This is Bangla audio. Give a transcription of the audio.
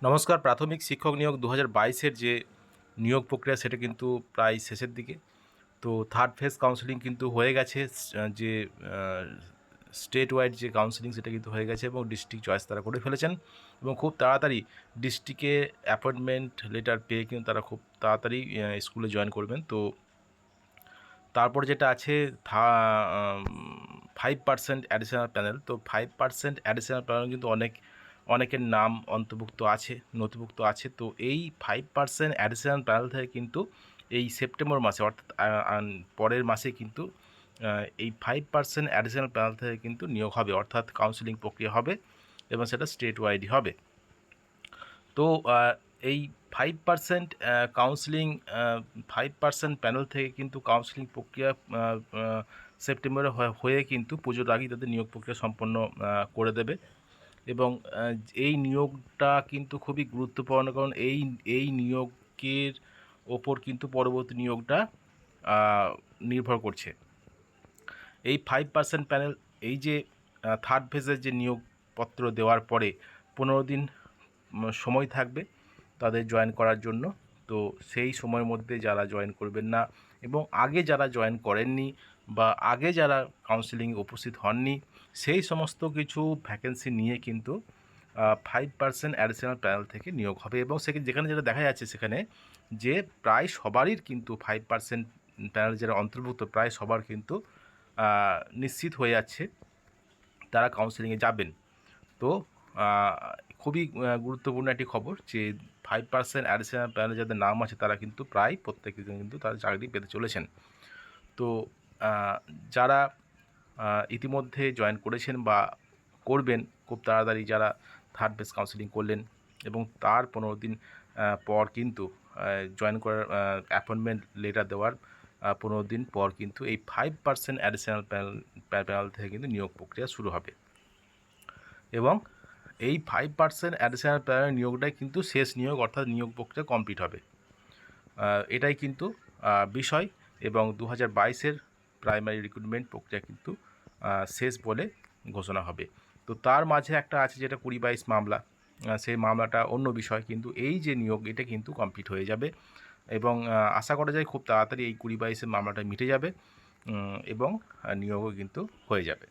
নমস্কার। প্রাথমিক শিক্ষক নিয়োগ ২০২২-এর যে নিয়োগ প্রক্রিয়া সেটা কিন্তু প্রায় শেষের দিকে। তো থার্ড ফেজ কাউন্সেলিং কিন্তু হয়ে গেছে। যে স্টেট ওয়াইড যে কাউন্সেলিং সেটা কিন্তু হয়ে গেছে এবং ডিস্ট্রিক্ট চয়েস তারা করে ফেলেছেন এবং খুব তাড়াতাড়ি ডিস্ট্রিক্টে অ্যাপয়েন্টমেন্ট লেটার পেয়ে কিন্তু তারা খুব তাড়াতাড়ি স্কুলে জয়েন করবেন। তো তারপর যেটা আছে 5% অ্যাডিশনাল প্যানেল। তো 5% অ্যাডিশনাল প্যানেল কিন্তু অনেকের নাম অন্তর্ভুক্ত আছে, নথিভুক্ত আছে। তো এই 5% অ্যাডিশনাল প্যানেল থেকে কিন্তু এই সেপ্টেম্বর মাসে অর্থাৎ পরের মাসে কিন্তু এই 5% অ্যাডিশনাল প্যানেল থেকে কিন্তু নিয়োগ হবে, অর্থাৎ কাউন্সেলিং প্রক্রিয়া হবে এবং সেটা স্টেট ওয়াইডই হবে। তো এই 5% কাউন্সেলিং 5% প্যানেল থেকে কিন্তু কাউন্সেলিং প্রক্রিয়া সেপ্টেম্বরে হয়ে কিন্তু পুজোর আগেই তাদের নিয়োগ প্রক্রিয়া সম্পন্ন করে দেবে এবং এই নিয়োগটা কিন্তু খুবই গুরুত্বপূর্ণ, কারণ এই নিয়োগের ওপর কিন্তু পরবর্তী নিয়োগটা নির্ভর করছে। এই 5% প্যানেল, এই যে থার্ড ফেজের যে নিয়োগপত্র দেওয়ার পরে 15 দিন সময় থাকবে তাদের জয়েন করার জন্য। তো সেই সময়ের মধ্যে যারা জয়েন করবেন না এবং আগে যারা জয়েন করেননি বা আগে যারা কাউন্সেলিংয়ে উপস্থিত হননি, সেই সমস্ত কিছু ভ্যাকেন্সি নিয়ে কিন্তু 5% অ্যাডিশনাল প্যানেল থেকে নিয়োগ হবে এবং যেখানে যেটা দেখা যাচ্ছে সেখানে যে প্রায় সবারই কিন্তু 5% প্যানেল যারা অন্তর্ভুক্ত প্রায় সবার কিন্তু নিশ্চিত হয়ে যাচ্ছে তারা কাউন্সেলিংয়ে যাবেন। তো খুবই গুরুত্বপূর্ণ একটি খবর যে 5% অ্যাডিশনাল প্যানেলে যাদের নাম আছে তারা কিন্তু প্রায় প্রত্যেকে কিন্তু তারা চাকরি পেতে চলেছেন। তো যারা ইতিমধ্যে জয়েন করেছেন বা করবেন খুব তাড়াতাড়ি, যারা থার্ড ফেজ কাউন্সেলিং করলেন এবং তার 15 দিন পর কিন্তু জয়েন করার অ্যাপয়েন্টমেন্ট লেটার দেওয়ার 15 দিন পর কিন্তু এই 5% অ্যাডিশনাল প্যানেল থেকে কিন্তু নিয়োগ প্রক্রিয়া শুরু হবে এবং এই 5% অ্যাডিশনাল প্যানেল নিয়োগটাই কিন্তু শেষ নিয়োগ, অর্থাৎ নিয়োগ প্রক্রিয়া কমপ্লিট হবে। এটাই কিন্তু বিষয় এবং 2022-এর প্রাইমারি রিক্রুটমেন্ট প্রক্রিয়া কিন্তু শেষ বলে ঘোষণা হবে। তো তার মাঝে একটা আছে যেটা 20-22 মামলা, সেই মামলাটা অন্য বিষয়, কিন্তু এই যে নিয়োগ এটা কিন্তু কমপ্লিট হয়ে যাবে এবং আশা করা যায় খুব তাড়াতাড়ি এই 20-22-এর মামলাটা মিটে যাবে এবং নিয়োগও কিন্তু হয়ে যাবে।